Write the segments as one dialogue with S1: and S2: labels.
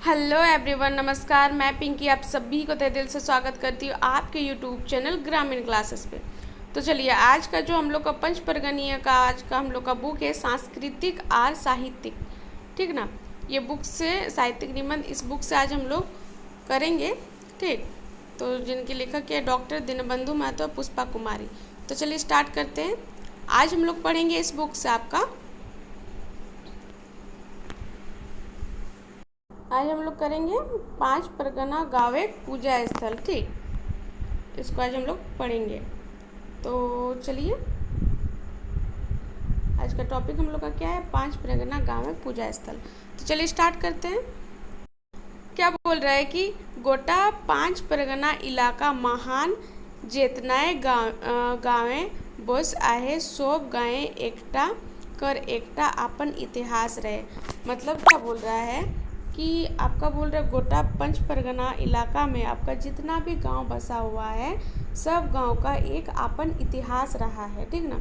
S1: Hello everyone, नमस्कार। मैं पिंकी आप सभी को तहे दिल से स्वागत करती हूँ आपके यूट्यूब चैनल ग्रामीण क्लासेस पे। तो चलिए, आज का जो हम लोग का पंच परगणीय का आज का हम लोग का बुक है सांस्कृतिक और साहित्यिक। ठीक ना, ये बुक से साहित्यिक निबंध, इस बुक से आज हम लोग करेंगे। ठीक, तो जिनके लेखक है डॉक्टर दीनबंधु महतो, पुष्पा कुमारी। तो चलिए स्टार्ट करते हैं। आज हम लोग पढ़ेंगे इस बुक से आपका, आज हम लोग करेंगे पांच परगना गाँव एक पूजा स्थल। ठीक, इसको आज हम लोग पढ़ेंगे। तो चलिए, आज का टॉपिक हम लोग का क्या है, पांच परगना गाँव एक पूजा स्थल। तो चलिए स्टार्ट करते हैं। क्या बोल रहा है कि गोटा पांच परगना इलाका महान जेतनाए गाँवे बस आहे सोब गाँवे एकटा कर एकटा अपन इतिहास रहे। मतलब क्या बोल रहा है कि आपका बोल रहा है गोटा पंच परगना इलाका में आपका जितना भी गांव बसा हुआ है, सब गांव का एक अपन इतिहास रहा है। ठीक ना,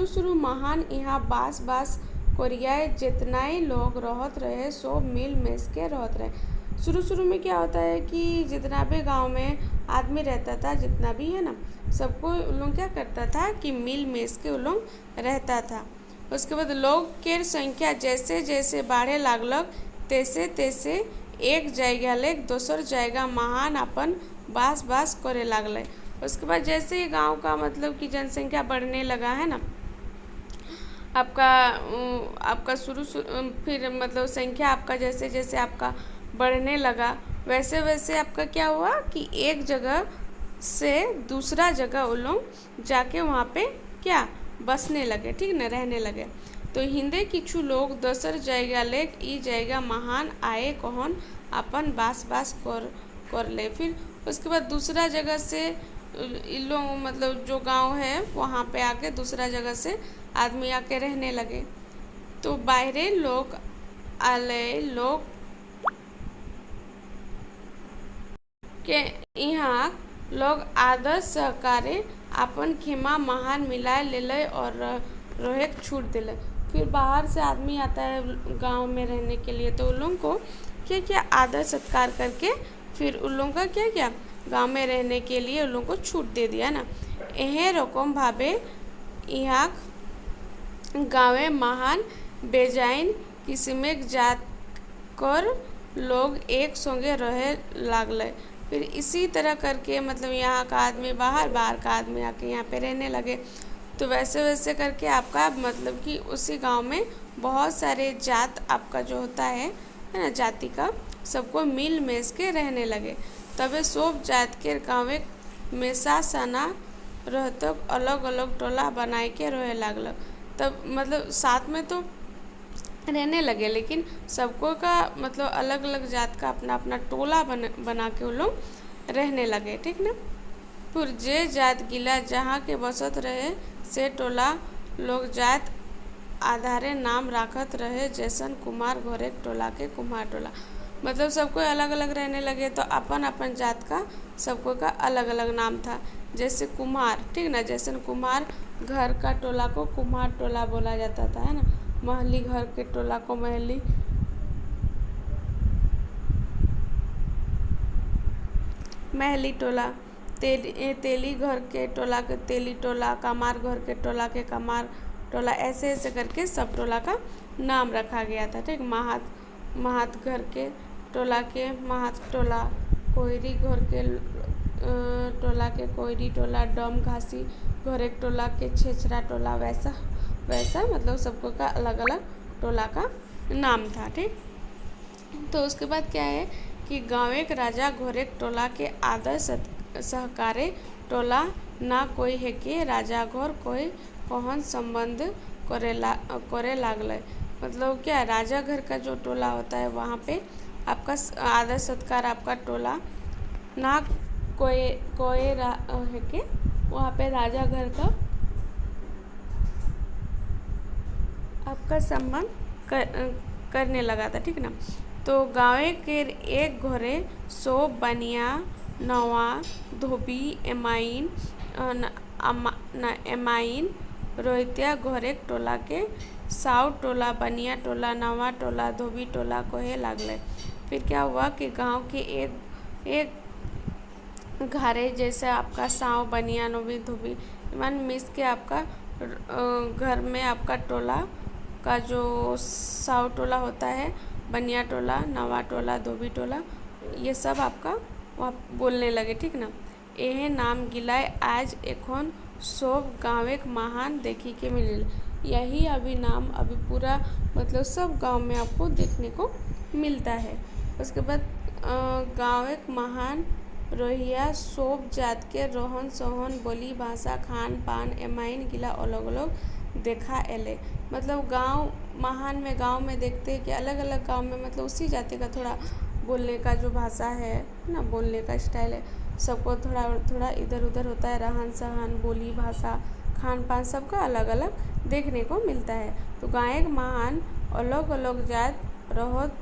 S1: शुरू महान यहाँ बास बास कोरियाए जितनाए लोग रहत रहे सो मिल मिस के रहत रहे। शुरू में क्या होता है कि जितना भी गांव में आदमी रहता था, जितना भी है ना, सबको उन लोग क्या करता था कि मिल मिस के उन लोग रहता था। उसके बाद लोग के संख्या जैसे जैसे बढ़े लागलक तैसे तैसे एक जगह ले दोसर जगह महान अपन बास बास करे लागल। उसके बाद जैसे ही गांव का मतलब कि जनसंख्या बढ़ने लगा है ना, आपका फिर मतलब संख्या आपका जैसे जैसे आपका बढ़ने लगा, वैसे वैसे आपका क्या हुआ कि एक जगह से दूसरा जगह वो लोग जाके वहाँ पे क्या बसने लगे। ठीक ना, रहने लगे। तो हिंदे किछु लोग दोसर जगह ले ई जगह महान आए कहन अपन बास बास कर ले। फिर उसके बाद दूसरा जगह से लोग मतलब जो गांव है वहाँ पे आके दूसरा जगह से आदमी आके रहने लगे। तो बाहरे लोग आले लोग के यहाँ लोग आदर सहकारे अपन खेमा महान मिलाए ले और रहे छूट दिले। फिर बाहर से आदमी आता है गांव में रहने के लिए, तो उन लोगों को क्या क्या आदर सत्कार करके फिर उन लोगों का क्या क्या गांव में रहने के लिए उन लोगों को छूट दे दिया ना। यह रकम भावे यहाँ गाँवे महान बेजाइन किस्मेक जात कर लोग एक संगे रहे लागले। फिर इसी तरह करके मतलब यहाँ का आदमी बाहर, बाहर का आदमी आके यहाँ पे रहने लगे। तो वैसे वैसे करके आपका मतलब कि उसी गांव में बहुत सारे जात आपका जो होता है ना, जाति का सबको मिल मेस के रहने लगे। तबे सब जात के गाँव में साना रहतक अलग अलग टोला बनाए के रहे लागल। तब मतलब साथ में तो रहने लगे, लेकिन सबको का मतलब अलग अलग जात का अपना अपना टोला बना के वो लोग रहने लगे। ठीक ना, फिर जे जात गिला जहाँ के बसत रहे से टोला लोग जात आधारे नाम राखत रहे, जैसन कुमार घरे टोला के कुम्हार टोला। मतलब सबको अलग अलग रहने लगे, तो अपन अपन जात का सबको का अलग अलग नाम था। जैसे कुम्हार, ठीक ना, जैसे कुम्हार घर का टोला को कुम्हार टोला बोला जाता था, है ना। महली घर के टोला को महली टोला, तेली घर के टोला के तेली टोला, कमार घर के टोला के कमार टोला, ऐसे ऐसे करके सब टोला का नाम रखा गया था। ठीक, महात घर के टोला के महात टोला, कोयरी घर के टोला के कोयरी टोला, डम घासी घर एक टोला के छेछरा टोला, वैसा वैसा मतलब सबको का अलग अलग टोला का नाम था। ठीक, तो उसके बाद क्या है कि गाँव एक राजा घोरेक टोला के आदर सहकारे टोला ना कोई है के राजा घोर कोई कहन संबंध करे लागल। मतलब क्या, राजा घर का जो टोला होता है वहाँ पे आपका आदर सत्कार आपका टोला ना कोई है के वहाँ पे राजा घर का आपका संबंध करने लगा था। ठीक ना, तो गाँव के एक घरे सो बनिया नवा धोबी एमाइन एमाइन रोहितिया घरेक टोला के साउ टोला बनिया टोला नवा टोला धोबी टोला कहे लागले। फिर क्या हुआ कि गांव के एक घरे जैसे आपका साँव बनिया नोवी धोबी मन मिस के आपका घर में आपका टोला का जो साव टोला होता है, बनिया टोला, नवा टोला, धोबी टोला, ये सब आपका वहाँ बोलने लगे, ठीक ना। यह नाम गिलाय आज एखन सब गाँवेक महान देखी के मिले। यही अभी नाम अभी पूरा मतलब सब गांव में आपको देखने को मिलता है। उसके बाद गाँव एक महान रोहिया सोब जात के रोहन सोहन बोली भाषा खान पान एमाइन गिला अलग अलग देखा एले। मतलब गांव महान में गांव में देखते हैं कि अलग अलग गांव में मतलब उसी जाति का थोड़ा बोलने का जो भाषा है ना, बोलने का स्टाइल है, सबको थोड़ा थोड़ा इधर उधर होता है, रहन सहन बोली भाषा खान पान सबका अलग अलग देखने को मिलता है। तो गायक महान अलग अलग जात रहत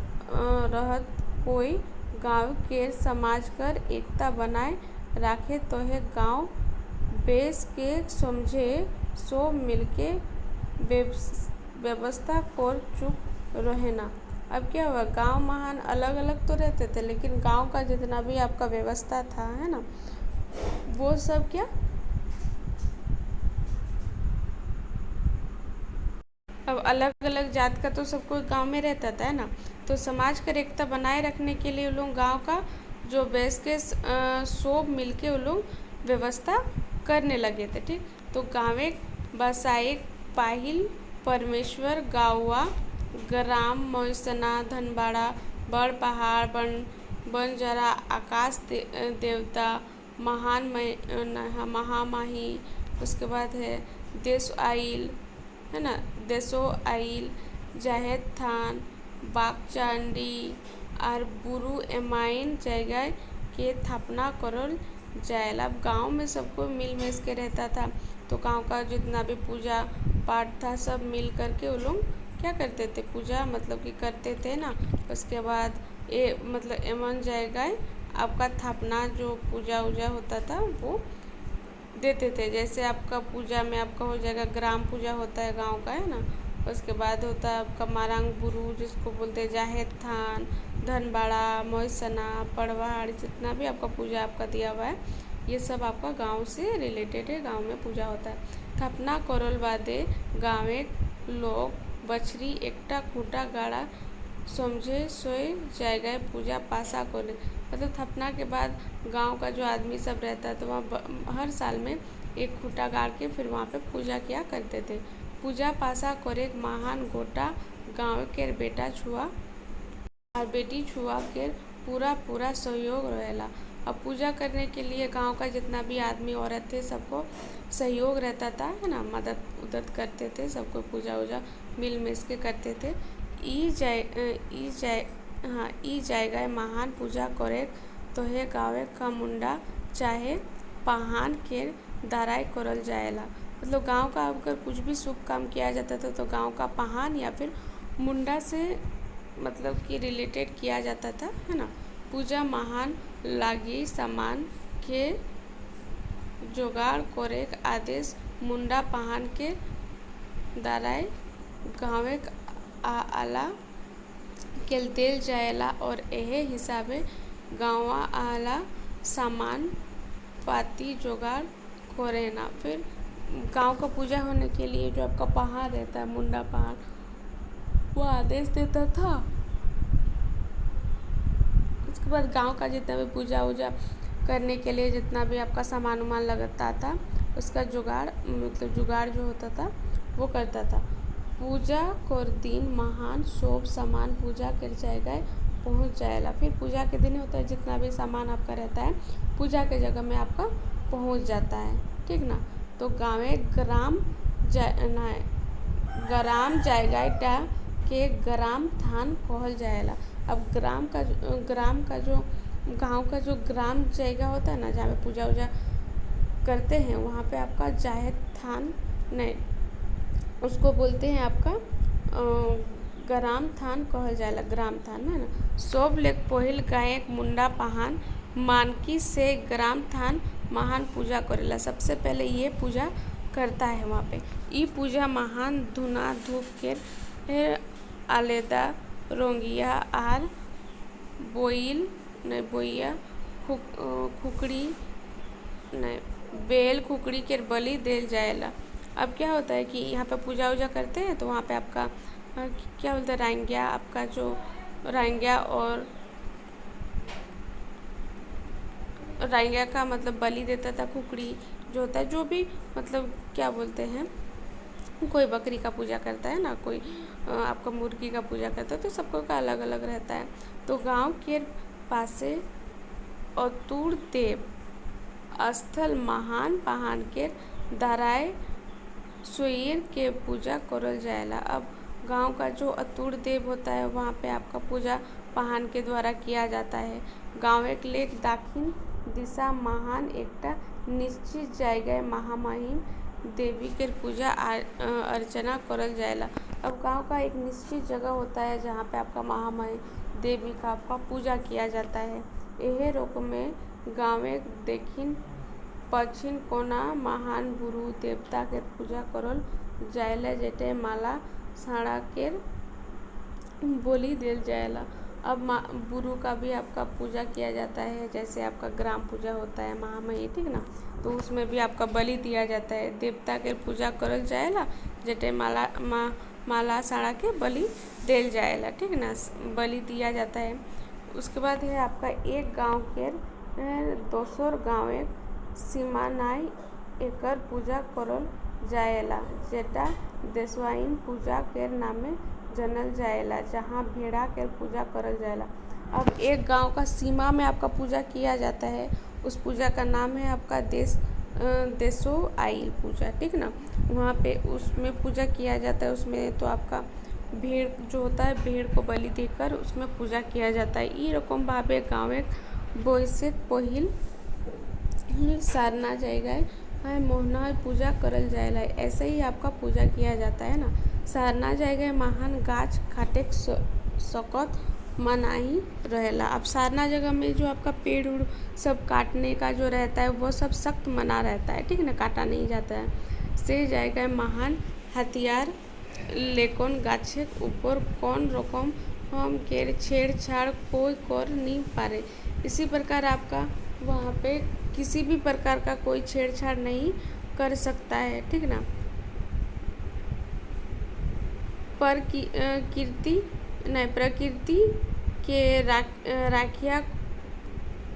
S1: कोई गाँव के समाज कर एकता बनाए राखे तो है गाँव बेस के समझे सो मिलके व्यवस्था कर चुप रहना। अब क्या हुआ, गांव महान अलग अलग तो रहते थे लेकिन गांव का जितना भी आपका व्यवस्था था है ना, वो सब क्या अब अलग अलग जात का तो सब कोई गांव में रहता था है ना। तो समाज का एकता बनाए रखने के लिए लोग गांव का जो बेस के सब मिलके वो लोग व्यवस्था करने लगे थे, ठीक। तो गाँवे बसाएक पाहिल परमेश्वर गाँवा ग्राम मोइसना धनबाड़ा बड़ पहाड़ बनजरा आकाश देवता महान महामाही, उसके बाद है देश आइल है ना, देशो आइल जाहेद थान बागचांडी और बुरु एमाइन जगह के स्थापना करल जायल। अब गाँव में सबको मिल मिस के रहता था, तो गाँव का जितना भी पूजा पाठ था सब मिल करके वो लोग क्या करते थे, पूजा मतलब कि करते थे ना। उसके बाद ये मतलब एमन जगह आपका स्थापना जो पूजा वूजा होता था वो देते थे। जैसे आपका पूजा में आपका हो जाएगा ग्राम पूजा होता है गांव का है ना, उसके बाद होता है आपका मारांग बुरु जिसको बोलते हैं जाहेद थान धनबाड़ा मोइसना पड़वाड़, जितना भी आपका पूजा आपका दिया हुआ है ये सब आपका गांव से रिलेटेड है, गांव में पूजा होता है। स्थापना करल बादे गाँवे लोग बछरी एकटा खूंटा गाड़ा समझे सोए जगह पूजा पासा करे। मतलब स्थापना के बाद गांव का जो आदमी सब रहता है तो वहाँ हर साल में एक खूंटा गाड़ के फिर वहाँ पे पूजा किया करते थे। पूजा पासा करे महान गोटा गाँव के बेटा छुआ और बेटी छुआ के पूरा पूरा सहयोग रहेला। अब पूजा करने के लिए गांव का जितना भी आदमी औरत थे सबको सहयोग रहता था है ना, मदद उदद करते थे, सबको पूजा वूजा मिल मिस के करते थे। ई जाएगा महान पूजा करे तो है गाँवे का मुंडा चाहे पहान के दाराय करल जाएला। मतलब गांव का अगर कुछ भी शुभ काम किया जाता था तो गांव का पहान या फिर मुंडा से मतलब कि रिलेटेड किया जाता था है ना। पूजा महान लागी सामान के जोगाड़ करे आदेश मुंडा पहान के दाराय गाँवे आला के देल जाएला और यह हिसाबे गाँवा आला सामान पाती जोगाड़ करेना। फिर गांव का पूजा होने के लिए जो आपका पहाड़ रहता है मुंडा पहाड़, वो आदेश देता था। उसके बाद गांव का जितना भी पूजा वूजा करने के लिए जितना भी आपका सामान उमान लगता था उसका जुगाड़ मतलब जुगाड़ जो होता था वो करता था। पूजा कर दिन महान सोब सामान पूजा कर जाएगा पहुँच जाएगा। फिर पूजा के दिन होता है जितना भी सामान आपका रहता है पूजा के जगह में आपका पहुँच जाता है, ठीक ना। तो गाँवे ग्राम जाएगा के ग्राम थान कहल जाएला। अब ग्राम का जो गांव का जो ग्राम जगह होता है ना जहाँ पे पूजा वूजा करते हैं वहाँ पे आपका जाहेद थान नहीं, उसको बोलते हैं आपका ग्राम थान कहल जाएला, ग्राम थान है ना। सब लेक पहिल गायक मुंडा पहान मानकी से ग्राम थान महान पूजा करेला। सबसे पहले ये पूजा करता है वहाँ पे। ये पूजा महान धुना धूप के आलेदा रोंगिया आर बोइल नहीं बोइया खुकड़ी नहीं बेल खुकड़ी के बलि देल जाएला। अब क्या होता है कि यहाँ पे पूजा वूजा करते हैं तो वहाँ पे आपका क्या बोलते हैं रांगिया, आपका जो रांगिया और रांगिया का मतलब बलि देता था, खुकड़ी जो होता है, जो भी मतलब क्या बोलते हैं, कोई बकरी का पूजा करता है ना, कोई आपका मुर्गी का पूजा करता है, तो सबको का अलग अलग रहता है। तो गांव के पासे अतुर देव स्थल महान पहाड़ के दराय सुईर के पूजा करल जाएला। अब गांव का जो अतुर देव होता है वहाँ पे आपका पूजा पहाड़ के द्वारा किया जाता है। गाँव एक लेक दक्षिण दिशा महान एकटा निश्चित जगह महामहिम देवी के पूजा अर्चना करल जाएला। अब गांव का एक निश्चित जगह होता है जहाँ पे आपका महामहिम देवी का आपका पूजा किया जाता है। यह रोक में गाँव एक दक्षिण पश्चिम कोना महान गुरु देवता के पूजा करल जाएला, जेटे माला साड़ा के बोली दिल जाएला। अब गुरु का भी आपका पूजा किया जाता है, जैसे आपका ग्राम पूजा होता है महामहिम, ठीक ना, तो उसमें भी आपका बलि दिया जाता है। देवता के पूजा करल जाएला, जेटे माला साड़ा के बलि दिल जाएला, ठीक ना, बलि दिया जाता है। उसके बाद है आपका एक गांव के दोसर गाँव एक सीमा नाई एकर पूजा करल जाएला, जेटा देशवाइन पूजा के नामे जानल जाएला, जहाँ भेड़ा के पूजा करल जाएला। अब एक गांव का सीमा में आपका पूजा किया जाता है, उस पूजा का नाम है आपका देशो आइल पूजा, ठीक ना, वहाँ पे उसमें पूजा किया जाता है। उसमें तो आपका भेड़ जो होता है, भेड़ को बलि देकर उसमें पूजा किया जाता है। ई रकम भावे गाँव एक बोइसेक पहिल सारना जाएगा मोहना पूजा करल जाएला। ऐसे ही आपका पूजा किया जाता है ना। सारना जाएगा महान गाछ खाटे सकत मनाही रहेला। अब सारना जगह में जो आपका पेड़ उड़ सब काटने का जो रहता है वो सब सख्त मना रहता है, ठीक है ना, काटा नहीं जाता है। से जाएगा महान हथियार लेकोन गाछे ऊपर कौन रकम हम के छेड़छाड़ कोई कर नहीं पारे। इसी प्रकार आपका वहाँ पे किसी भी प्रकार का कोई छेड़छाड़ नहीं कर सकता है, ठीक ना। पर प्रकृति के राखिया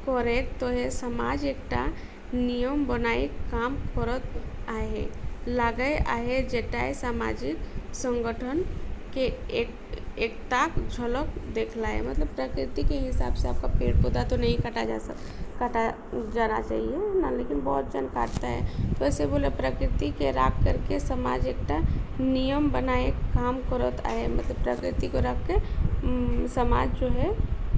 S1: करे तो है समाज एकटा नियम बनाई काम करत आहे लागे आहे, जेटाय सामाजिक संगठन के एकताक झलक देखला है। मतलब प्रकृति के हिसाब से आपका पेड़ पौधा तो नहीं काटा जाना चाहिए ना, लेकिन बहुत जन काटता है। तो ऐसे बोले प्रकृति के राख करके समाज एकटा नियम बनाए काम करत आहे, मतलब प्रकृति को रख के समाज जो है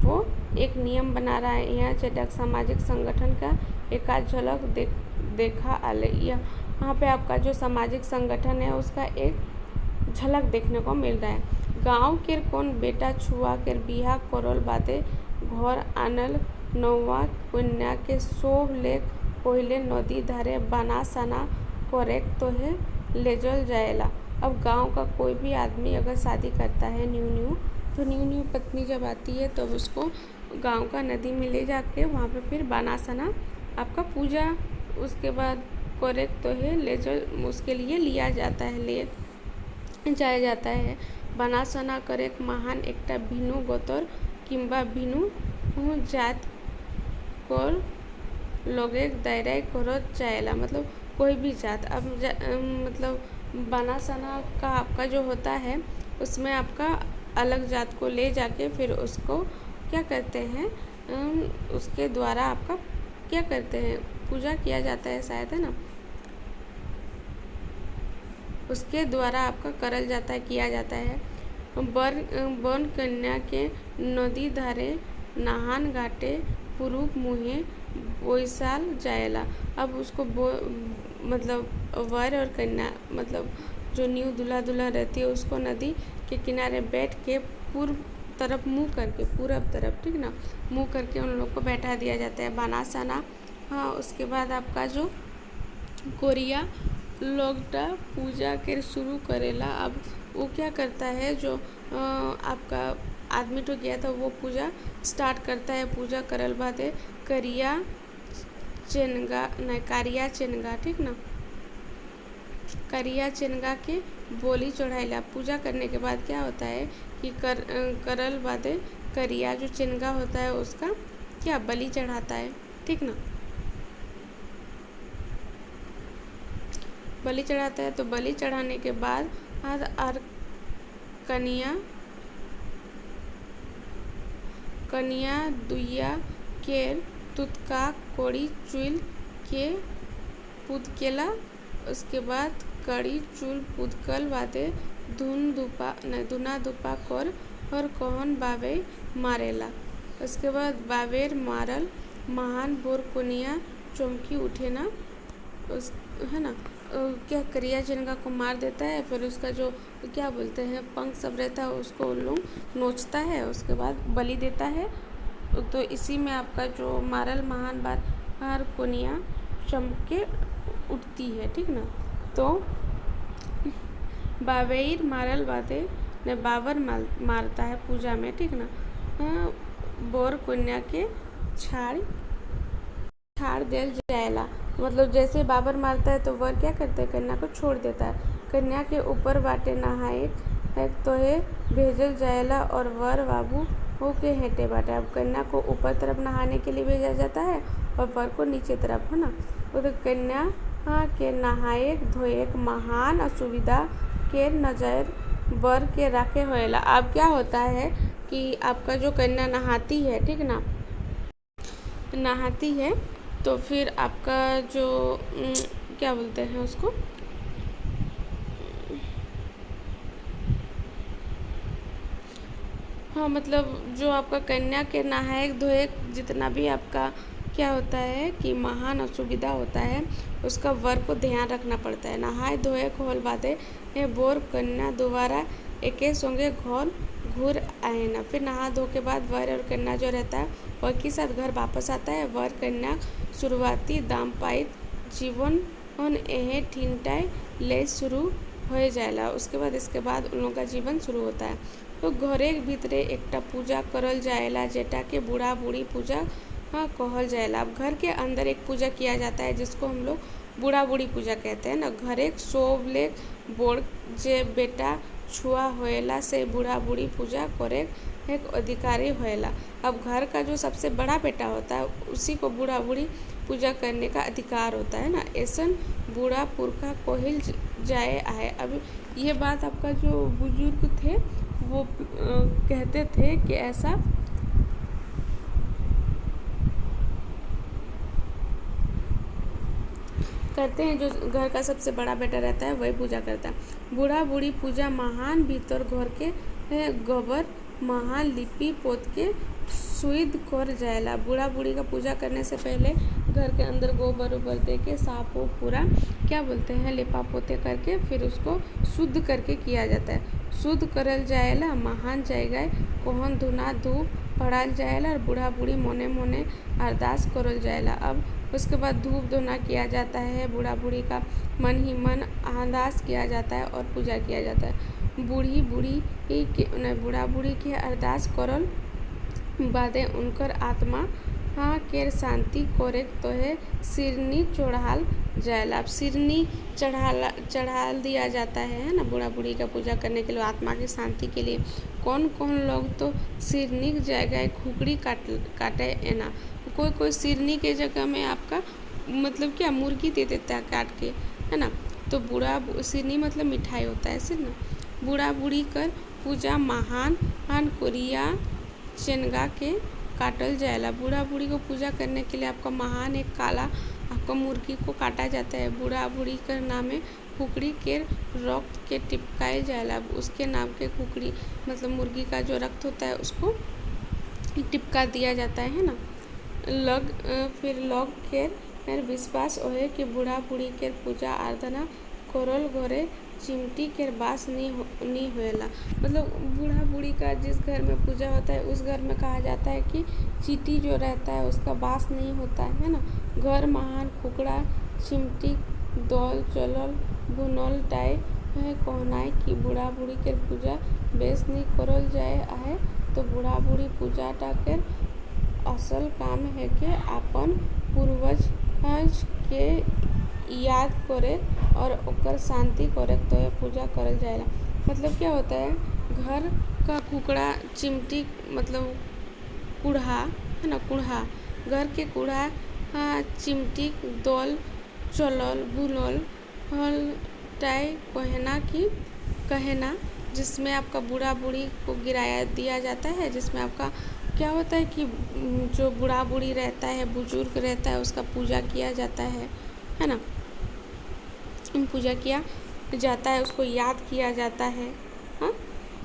S1: वो एक नियम बना रहा है। यहाँ चटक सामाजिक संगठन का एक झलक देखा आले। यहाँ पे आपका जो सामाजिक संगठन है उसका एक झलक देखने को मिल रहा है। गाँव के कौन बेटा छुआ के बिहा करल बादे घर आनल नौवा कन्या के सोभ लेक पहले नदी धारे बना सना करे तो है लेजल जाएला। अब गांव का कोई भी आदमी अगर शादी करता है न्यू तो न्यू पत्नी जब आती है तो उसको गांव का नदी में ले जाके वहाँ पे फिर बना सना आपका पूजा उसके बाद करे तो है लेजल उसके लिए लिया जाता है, ले जाया जाता है। बना सना करे महान एकटा भिनु गोतर किंबा भिनु जात कोर लोगे दायरा करत जाएला, मतलब कोई भी जात। अब मतलब बना सना का आपका जो होता है उसमें आपका अलग जात को ले जाके फिर उसको क्या करते हैं, उसके द्वारा आपका क्या करते हैं, पूजा किया जाता है शायद, है ना, उसके द्वारा आपका करल जाता है, किया जाता है। बन कन्या के नदी धारे नहान घाटे पूर्व मुहे बोईसाल जाएला। अब उसको मतलब वर और कन्या मतलब जो न्यू दूल्हा दुल्हन रहती है उसको नदी के किनारे बैठ के पूर्व तरफ मुँह करके, पूरब तरफ, ठीक ना, मुँह करके उन लोग को बैठा दिया जाता है बनासाना। हाँ, उसके बाद आपका जो कोरिया लोगटा पूजा के शुरू करेला। अब वो क्या करता है, जो आपका आदमी तो गया था वो पूजा स्टार्ट करता है। पूजा करल बादे करिया चेनगा ठीक ना, करिया चेनगा के बोली चढ़ाइला। पूजा करने के बाद क्या होता है कि करल बादे करिया जो चेनगा होता है उसका क्या बलि चढ़ाता है, ठीक ना। बलि चढ़ाता है तो बलि चढ़ाने के बाद और कनिया दुइया केर तुतका कोड़ी चुल के पुदकेला। उसके बाद कड़ी चुल पुदकल बादे धुना धुपा कर और कहन बावे मारेला। उसके बाद बावेर मारल महान बोर कोनिया चौमकी उठे ना, उस है ना क्या करिया चेनगा को मार देता है। फिर उसका जो क्या बोलते हैं पंख सब रहता है उसको उन लोग नोचता है, उसके बाद बलि देता है। तो इसी में आपका जो मारल महान बार कोनिया चमके उठती है, ठीक ना। तो बावेर मारल बादे ने बाबर मारता है पूजा में, ठीक ना। बोर कन्या के छाड़ देल जाएला। मतलब जैसे बाबर मारता है तो वर क्या करता है कन्या को छोड़ देता है। कन्या के ऊपर बाटे नहाए तो है भेजल जाएला और वर बाबू होके हेटे बाटे। अब कन्या को ऊपर तरफ नहाने के लिए भेजा जाता है और वर को नीचे तरफ, है ना। तो कन्या के नहाए धोए महान असुविधा के नजर वर के रखे होएला। अब क्या होता है कि आपका जो कन्या नहाती है, ठीक ना, नहाती है तो फिर आपका जो क्या बोलते हैं उसको हाँ मतलब जो आपका कन्या के नहाए धोए जितना भी आपका क्या होता है कि महान असुविधा होता है उसका वर को ध्यान रखना पड़ता है। नहाए धोए खोल बादे बोर कन्या दोबारा एके संगे घर घूर आए ना। फिर नहा धो के बाद वर और कन्या जो रहता है वर के साथ घर वापस आता है। वर कन्या शुरुआती दाम्पत्य जीवन एहे ठीनटाए ले शुरू हो जाएला। उसके बाद इसके बाद उन लोगों का जीवन शुरू होता है। तो घरे भीतरे एकटा पूजा करल जाएला जेटा के बूढ़ा बूढ़ी पूजा कहल जाएला। अब घर के अंदर एक पूजा किया जाता है जिसको हम लोग बूढ़ा बूढ़ी पूजा कहते हैं ना। घरे सोवले बोड़ जे बेटा छुआ होएला से बूढ़ा बूढ़ी पूजा करे एक अधिकारी होएला। अब घर का जो सबसे बड़ा बेटा होता है उसी को बूढ़ा बूढ़ी पूजा करने का अधिकार होता है ना। ऐसन बूढ़ा पुरखा कोहिल जाए आए। अब ये बात आपका जो बुजुर्ग थे वो कहते थे कि ऐसा करते हैं। जो घर का सबसे बड़ा बेटा रहता है वही पूजा करता है। बूढ़ा बूढ़ी पूजा महान भीतर घर के गोबर महान लिपि पोत के शुद्ध कर जाएला। बूढ़ा बूढ़ी का पूजा करने से पहले घर के अंदर गोबर उबर दे के साफ हो पूरा क्या बोलते हैं लिपा पोते करके फिर उसको शुद्ध करके किया जाता है। शुद्ध करल जाएला महान जाएगा कोहन धुना धूप पढ़ाल जाएला और बूढ़ा बूढ़ी मोने मोने अरदास करल जाएला। अब उसके बाद धूप धुना किया जाता है। बूढ़ा बूढ़ी का मन ही मन अरदास किया जाता है और पूजा किया जाता है। बूढ़ा बूढ़ी के अरदास करल बादे उनकर आत्मा केर शांति करे तो है सिरनी चढ़ाल जाएला। अब सिरनी चढ़ाल दिया जाता है ना बूढ़ा बूढ़ी का पूजा करने के लिए आत्मा की शांति के लिए। कौन कौन लोग तो सिरनी की जगह खुकड़ी काटे है ना। कोई सिरनी के जगह में आपका मतलब क्या मुर्गी दे देता है काट के, है ना। तो बूढ़ा सिरनी मतलब मिठाई होता है सिर ना। बूढ़ा बूढ़ी कर पूजा महान कोरिया चेनगा के काटल जाएला। बूढ़ा बूढ़ी को पूजा करने के लिए आपका महान एक काला आपका मुर्गी को काटा जाता है। बूढ़ा बूढ़ी का नाम है खुकड़ी के रक्त के टिपकाए जाएला। उसके नाम के खुकड़ी मतलब मुर्गी का जो रक्त होता है उसको टिपका दिया जाता है ना। फिर लोग के विश्वास ओहे कि बूढ़ा बूढ़ी के पूजा आराधना करल घरे चिमटी के बास नहीं होएला। मतलब बूढ़ा बूढ़ी का जिस घर में पूजा होता है उस घर में कहा जाता है कि चींटी जो रहता है उसका बास नहीं होता है ना। घर महान खुकड़ा चिमटी दौल चलल बुनल टाई है कहनाय कि बूढ़ा बूढ़ी के पूजा बेस नहीं करल जाए आहे। तो बूढ़ा बूढ़ी पूजाटा के असल काम है कि अपन पूर्वज के याद करे और ओकर शांति करे तो ये पूजा करल जाएला। मतलब क्या होता है, घर का कुकड़ा चिमटी मतलब कूढ़ा है ना, कूढ़ा घर के कूढ़ा चिमटी दोल चलल बुलल हल टाई कहना जिसमें आपका बूढ़ा बूढ़ी को गिराया दिया जाता है, जिसमें आपका क्या होता है कि जो बूढ़ा बूढ़ी रहता है, बुजुर्ग रहता है, उसका पूजा किया जाता है ना, पूजा किया जाता है, उसको याद किया जाता है। हाँ,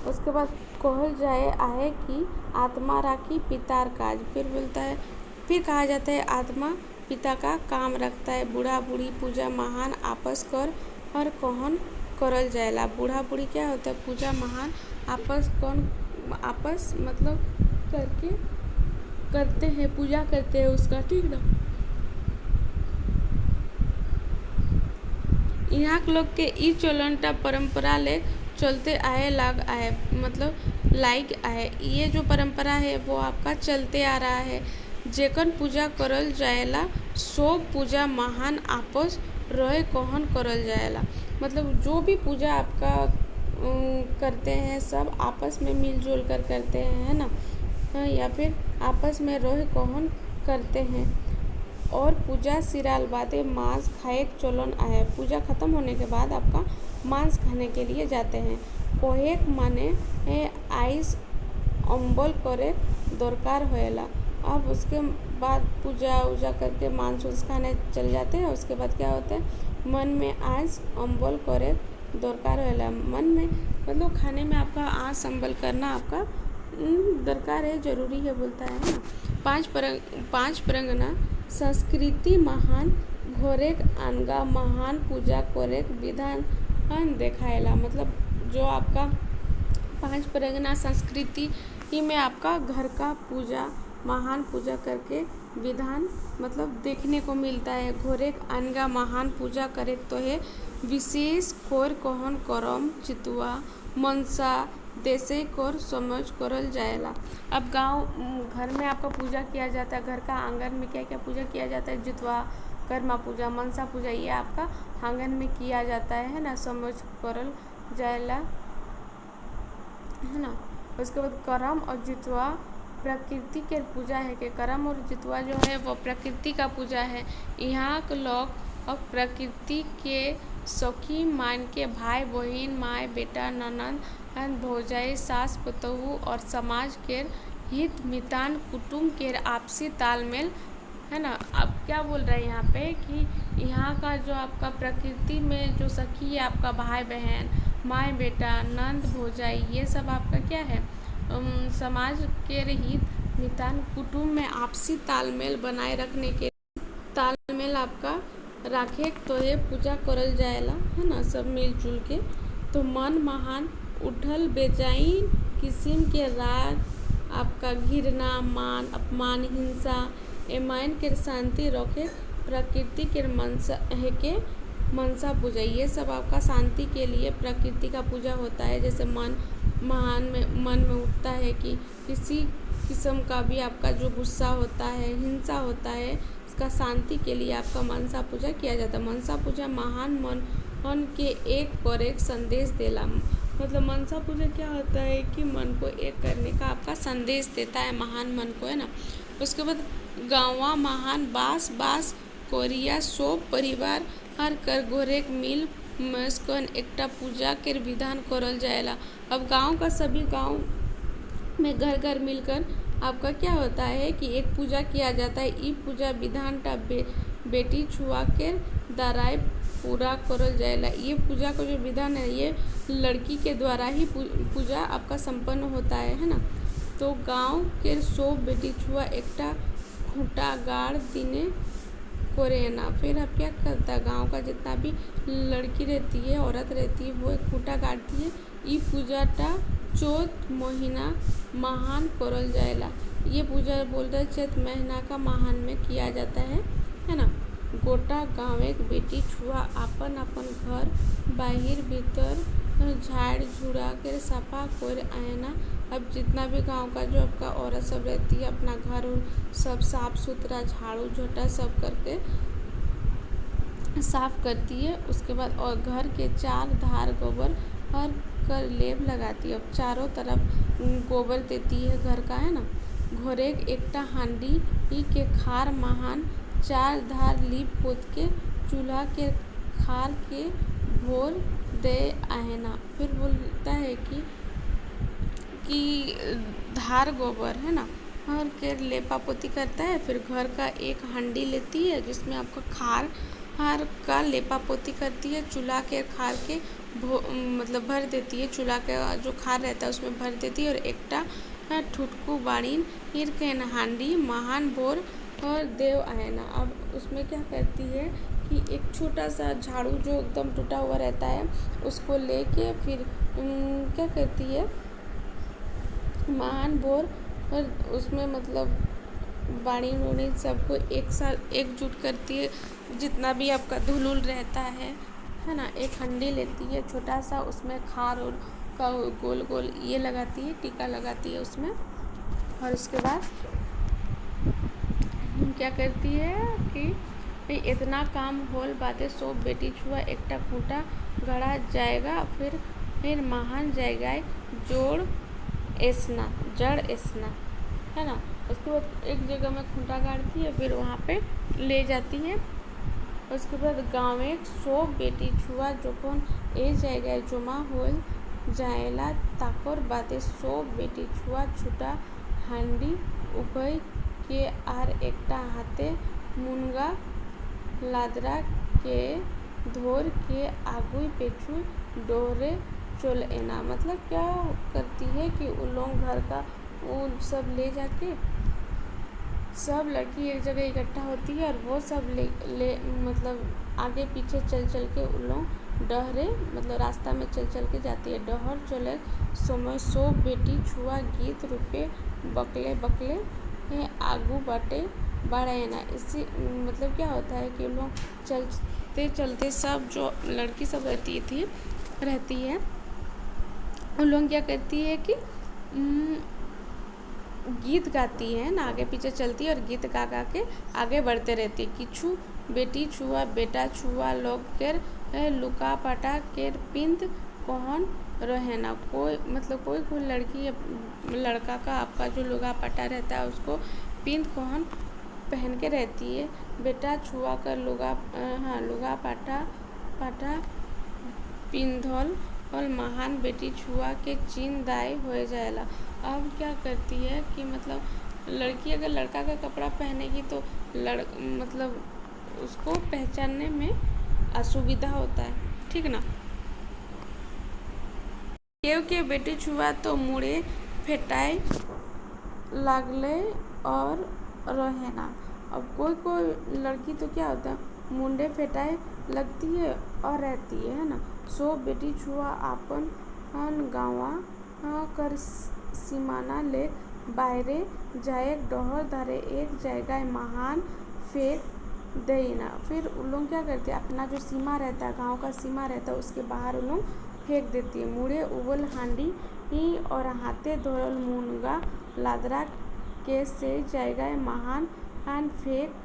S1: उसके बाद कहल जाए आहे कि आत्मा राखी पितार काज। फिर बोलता है, फिर कहा जाता है आत्मा पिता का काम रखता है। बूढ़ा बूढ़ी पूजा महान आपस कर और कौन करल जाएला। बूढ़ा बूढ़ी क्या होता है, पूजा महान आपस मतलब करते हैं, पूजा करते हैं उसका, ठीक ना। यहाँ लोग के ई चलनटा परंपरा ले चलते आए मतलब लाइक आए। ये जो परंपरा है वो आपका चलते आ रहा है। जेकन पूजा करल जाएला सो पूजा महान आपस रहे कहन करल जाएला। मतलब जो भी पूजा आपका करते हैं सब आपस में मिलजुल कर करते हैं, है ना, या फिर आपस में रहे कहन करते हैं। और पूजा सिराल बादे मांस खाए चलन आए। पूजा खत्म होने के बाद आपका मांस खाने के लिए जाते हैं। कोहेक माने आइस अम्बल करे दरकार होएला। अब उसके बाद पूजा उजा करके मांस उस खाने चल जाते हैं। उसके बाद क्या होता है, मन में आस अम्बल करे दरकार होएला। मन में मतलब खाने में आपका आस अम्बल करना आपका दरकार है, जरूरी है, बोलता है ना। पांच परंगना संस्कृति महान घोरेक अनगा महान पूजा कोरेक विधान देखाएला। मतलब जो आपका 5 परगना संस्कृति में आपका घर का पूजा महान पूजा करके विधान मतलब देखने को मिलता है। घोरेक अनगा महान पूजा करे तो है विशेष कोर कहन करम चितुआ मनसा देसे कोर समझ करल जाएला। अब घर में आपका पूजा किया जाता है, घर का आंगन में क्या क्या पूजा किया जाता है, जितवा कर्मा पूजा मनसा पूजा ये आपका आंगन में किया जाता है ना, समझ करल जाएला, है ना। उसके बाद करम और जितवा प्रकृति के पूजा है कि करम और जितवा जो है वो प्रकृति का पूजा है। यहाँ के लोग और प्रकृति के सखी मान के भाई बहन माए बेटा ननद भौजाई सास पतोहू और समाज के हित मितान कुटुम्ब के आपसी तालमेल, है ना। अब क्या बोल रहे हैं यहाँ पे कि यहाँ का जो आपका प्रकृति में जो सखी है, आपका भाई बहन माए बेटा नंद भौजाई, ये सब आपका क्या है, समाज के हित मितान कुटुम्ब में आपसी तालमेल बनाए रखने के तालमेल आपका राखे तो ये पूजा करल जाएला, है ना, सब मिलजुल के। तो मन महान उठल बेजाइन किस्म के राग आपका घृणा मान अपमान हिंसा एमान के शांति रखे प्रकृति के मनसा पूजा, ये सब आपका शांति के लिए प्रकृति का पूजा होता है। जैसे मन में उठता है कि किसी किस्म का भी आपका जो गुस्सा होता है हिंसा होता है, इसका शांति के लिए आपका मनसा पूजा किया जाता है। मनसा पूजा महान मन के एक संदेश देला। मतलब मनसा पूजा क्या होता है कि मन को एक करने का आपका संदेश देता है, महान मन को, है ना। उसके बाद गाँवा महान बास कोरिया सो परिवार हर कर गोरेक मिल मस्कन एकटा पूजा के विधान करल जाएला। अब गांव का सभी गांव में घर घर मिलकर आपका क्या होता है कि एक पूजा किया जाता है। ई पूजा विधान टा बेटी छुआ के दाराय पूरा करल जाएला। ये पूजा का जो विधान है ये लड़की के द्वारा ही पूजा आपका संपन्न होता है ना। तो गांव के सो बेटी छुआ एकटा खूंटा गाड़ दिने करे ना। फिर अब क्या करता है, गांव का जितना भी लड़की रहती है औरत रहती है वो एक खूंटा गाड़ती है। ई पूजा टा चौथ महीना महान करल जाएला। ये पूजा बोलते हैं चैत महीना का महान में किया जाता है ना। गोटा गाँवेक बेटी छुआ आपन आपन घर बाहिर भीतर झाड़ झुड़ा के सफा कर आएना। अब जितना भी गांव का जो आपका औरत सब रहती है अपना घर सब साफ सुथरा झाड़ू झोटा सब करके साफ करती है। उसके बाद और घर के चार धार गोबर और कर लेप लगाती है। अब चारों तरफ गोबर देती है घर का, है ना। घोरेक एकटा हांडी के खार महान चार धार लीप पोत के चूल्हा के खार के भोर दे आहेना। फिर बोलता है कि धार गोबर, है ना, और के लेपा पोती करता है। फिर घर का एक हांडी लेती है जिसमें आपका खार का लेपा पोती करती है। चूल्हा के खार के मतलब भर देती है। चूल्हा का जो खार रहता है उसमें भर देती है। और एकटा ठुटकू बाड़ीन हिर के हांडी महान बोर और देव आएना। अब उसमें क्या करती है कि एक छोटा सा झाड़ू जो एकदम टूटा हुआ रहता है उसको लेके फिर क्या करती है, महान बोर और उसमें मतलब बाड़ी उड़ी सबको एक साथ एकजुट करती है। जितना भी आपका धुलुल रहता है ना, एक हंडी लेती है छोटा सा, उसमें खार और का गोल गोल ये लगाती है, टीका लगाती है उसमें। और उसके बाद क्या करती है कि इतना काम होल बातें सो बेटी छुआ एकटा खूंटा गड़ा जाएगा। फिर महान जाएगा जड़ एसना, है ना। उसके बाद एक जगह में खूंटा गाड़ती है, फिर वहाँ पे ले जाती है। उसके बाद गाँव एक सो बेटी छुआ जोखन ए जाएगा जमा हो जाएला ताकर बादे सो बेटी छुआ छुटा हांडी उगई के आर एकटा हाथे मुनगा लादरा के धोर के आगुई पेछू डोहरे चल एना। मतलब क्या करती है कि उन लोग घर का वो सब ले जाके सब लड़की एक जगह इकट्ठा होती है और वो सब ले मतलब आगे पीछे चल के उन लोग डहरे मतलब रास्ता में चल के जाती है। डहर चले समय सो बेटी छुआ गीत रूपे बकले बकले आगू बाटे बढ़े ना। इसी मतलब क्या होता है कि लोग चलते चलते सब जो लड़की सब रहती है उन लोग क्या करती है कि गीत गाती है ना, आगे पीछे चलती है और गीत गा के आगे बढ़ते रहती है। किछु बेटी छुआ बेटा छुआ लोग केर लुका पाटा केर पिंद कौन रहे ना। कोई मतलब कोई लड़की लड़का का आपका जो लुगा पाटा रहता है उसको पिंद कौन पहन के रहती है। बेटा छुआ कर लुगा पाटा पिंधल और महान बेटी छुआ के चीन दाई हो जाएला। अब क्या करती है कि मतलब लड़की अगर लड़का का कपड़ा पहनेगी तो मतलब उसको पहचानने में असुविधा होता है, ठीक ना। केव के बेटी छुआ तो मुड़े फेटाए लागले और रहे ना। अब कोई लड़की तो क्या होता है मुंडे फेटाए लगती है और रहती है ना। सो बेटी छुआ आपन गाँवा कर सीमाना ले बाहरे जाए डहर धारे एक जगह महान फेंक देना। फिर उन लोग क्या करते हैं अपना जो सीमा रहता है गांव का सीमा रहता है उसके बाहर उन लोग फेंक देती है। मुड़े उबल हांडी और हाथे धोरल मुनगा लादरा के से जगह महान फेंक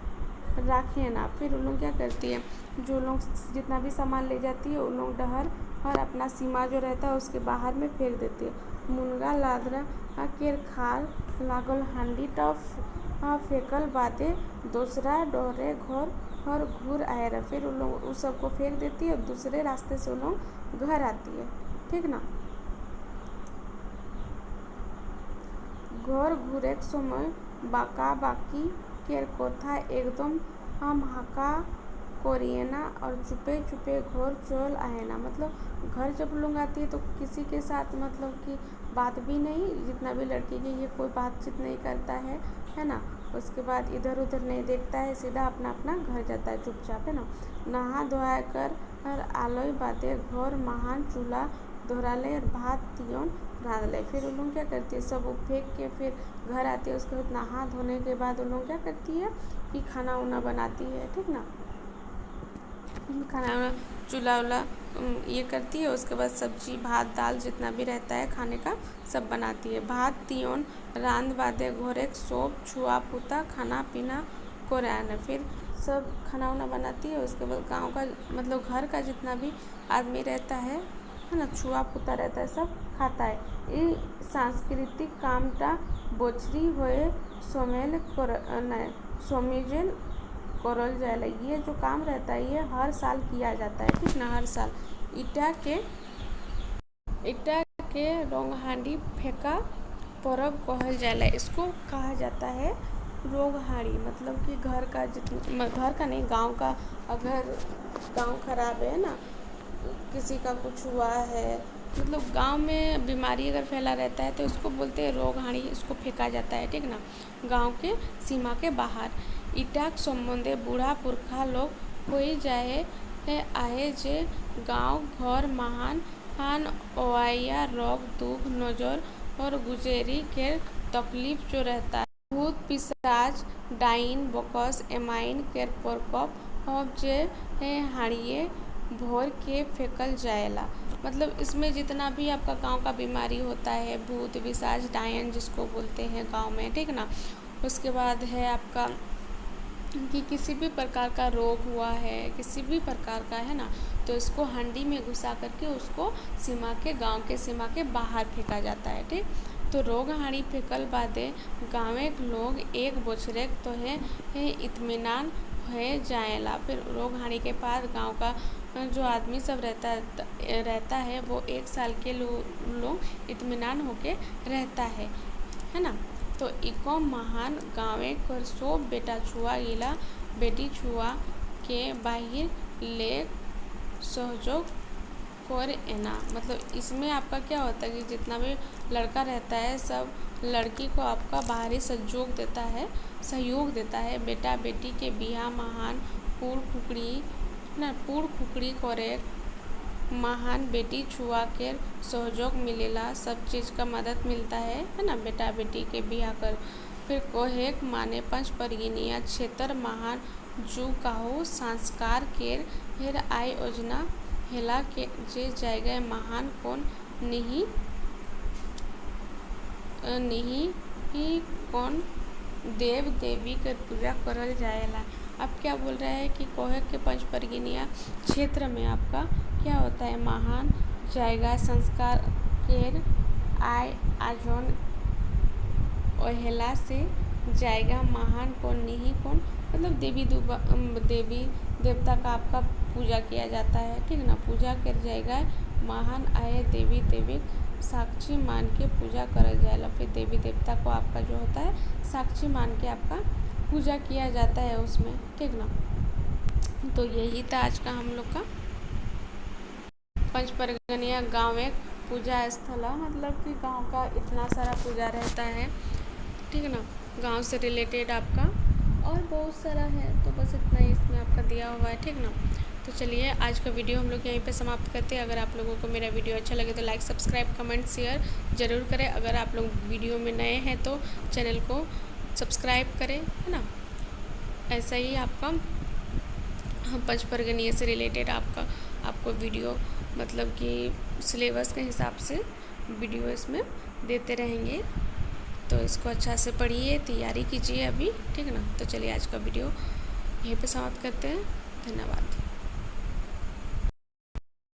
S1: रखे ना। फिर उन लोग क्या करती है जो लोग जितना भी सामान ले जाती है उन लोग डहर और अपना सीमा जो रहता है उसके बाहर में फेंक देती है। मुनगा लादरा के खाल लागल हांडी टफ फेंकल बादे दूसरा डोहरे घर और घूर आए। फिर उन लोग उस सबको फेंक देती है और दूसरे रास्ते से उन लोग घर आती है, ठीक ना। घर घूरे समय बाका बाकी के कोथा एकदम हम हाका कोरिएना और चुपे चुपे घर चल आए ना। मतलब घर जब लोग आती है तो किसी के साथ मतलब कि बात भी नहीं, जितना भी लड़की की ये कोई बातचीत नहीं करता है ना। उसके बाद इधर उधर नहीं देखता है, सीधा अपना अपना घर जाता है चुपचाप, है ना। नहा धोया कर और आलोय बादे घर महान चूल्हा दोहराले और भात तियोन रांधले। फिर उन लोग क्या करती है सब फेंक के फिर घर आती है। उसके बाद नहा धोने के बाद उन लोग क्या करती है कि खाना उना बनाती है, ठीक ना। खाना वाना चूल्हा वूल्हा ये करती है। उसके बाद सब्जी भात दाल जितना भी रहता है खाने का सब बनाती है। भात तियोन रांध बादे घोरेक सोप छुआ पुता खाना पीना को रहना। फिर सब खाना वाना बनाती है। उसके बाद गांव का मतलब घर का जितना भी आदमी रहता है ना, छुआ पुता रहता है, सब खाता है। ये सांस्कृतिक कामटा बोचरी होए सोमेल सोमेजेल करल जाएला। ये जो काम रहता है ये हर साल किया जाता है, ठीक ना, हर साल। इटा के रोंगहांडी फेंका परब कहल जाएला। इसको कहा जाता है रोंगहांडी, मतलब कि घर का जितना घर का नहीं गांव का, अगर गांव खराब है ना, किसी का कुछ हुआ है, मतलब गांव में बीमारी अगर फैला रहता है तो इसको बोलते हैं रोगहाड़ी। इसको फेंका जाता है, ठीक ना, गांव के सीमा के बाहर। इटाक संबंधे बूढ़ा पुरखा लोग कोई जाए है आए जे गांव घर महान हान ओआया रोग दुख नजर और गुजेरी के तकलीफ जो रहता है, भूत पिशाच डाइन बकस एमाइन के प्रकोप अब जे है हाड़िए भोर के फेंकल जाएला। मतलब इसमें जितना भी आपका गांव का बीमारी होता है, भूत पिशाच डायन जिसको बोलते हैं गांव में, ठीक ना, उसके बाद है आपका कि किसी भी प्रकार का रोग हुआ है, किसी भी प्रकार का है ना, तो इसको हंडी में घुसा करके उसको सीमा के गांव के सीमा के बाहर फेंका जाता है, ठीक। तो रोग हाड़ी फेंकल बादे गाँवे लोग एक बोछरे तो है इत्मीनान है जाएला। फिर रोग हाड़ी के बाद गांव का जो आदमी सब रहता है वो एक साल के लोग इत्मीनान होके रहता है ना। तो इको महान गाँवे कर सो बेटा छुआ गिला बेटी छुआ के बाहिर ले सहयोग कर एना। मतलब इसमें आपका क्या होता है कि जितना भी लड़का रहता है सब लड़की को आपका बाहरी सहयोग देता है। बेटा बेटी के बिहा महान पूड़ खुकड़ी करे महान बेटी छुआ के सहयोग मिलेला, सब चीज़ का मदद मिलता है ना, बेटा बेटी के बिहा कर। फिर कोहेक माने पंच परगिनिया क्षेत्र महान जू काहू संस्कार केर हेर आय योजना हेला के जे जगह महान कौन नहीं कौन देव देवी कर पूजा करल जाएला। अब क्या बोल रहा है कि कोहेक के पंच परगिनिया क्षेत्र में आपका क्या होता है, महान जायगा संस्कार केर आय आजोन ओहेला से जायगा महान कौन नहीं कौन, मतलब देवी देवता का आपका पूजा किया जाता है, ठीक ना। पूजा कर जाएगा महान आए देवी देवी साक्षी मान के पूजा करल जाएगा। फिर देवी देवता को आपका जो होता है साक्षी मान के आपका पूजा किया जाता है उसमें, ठीक ना। तो यही था आज का हम लोग का पंच परगनिया गाँव एक पूजा स्थल, मतलब कि गांव का इतना सारा पूजा रहता है, ठीक ना, गांव से रिलेटेड आपका और बहुत सारा है। तो बस इतना ही इसमें आपका दिया हुआ है, ठीक ना। तो चलिए आज का वीडियो हम लोग यहीं पे समाप्त करते हैं। अगर आप लोगों को मेरा वीडियो अच्छा लगे तो लाइक सब्सक्राइब कमेंट शेयर ज़रूर करें। अगर आप लोग वीडियो में नए हैं तो चैनल को सब्सक्राइब करें, है ना। ऐसा ही आपका पंच परगनिया से रिलेटेड आपको वीडियो मतलब कि सिलेबस के हिसाब से वीडियो इसमें देते रहेंगे। तो इसको अच्छा से पढ़िए, तैयारी कीजिए अभी, ठीक है ना। तो चलिए आज का वीडियो यहीं पे समाप्त करते हैं। धन्यवाद।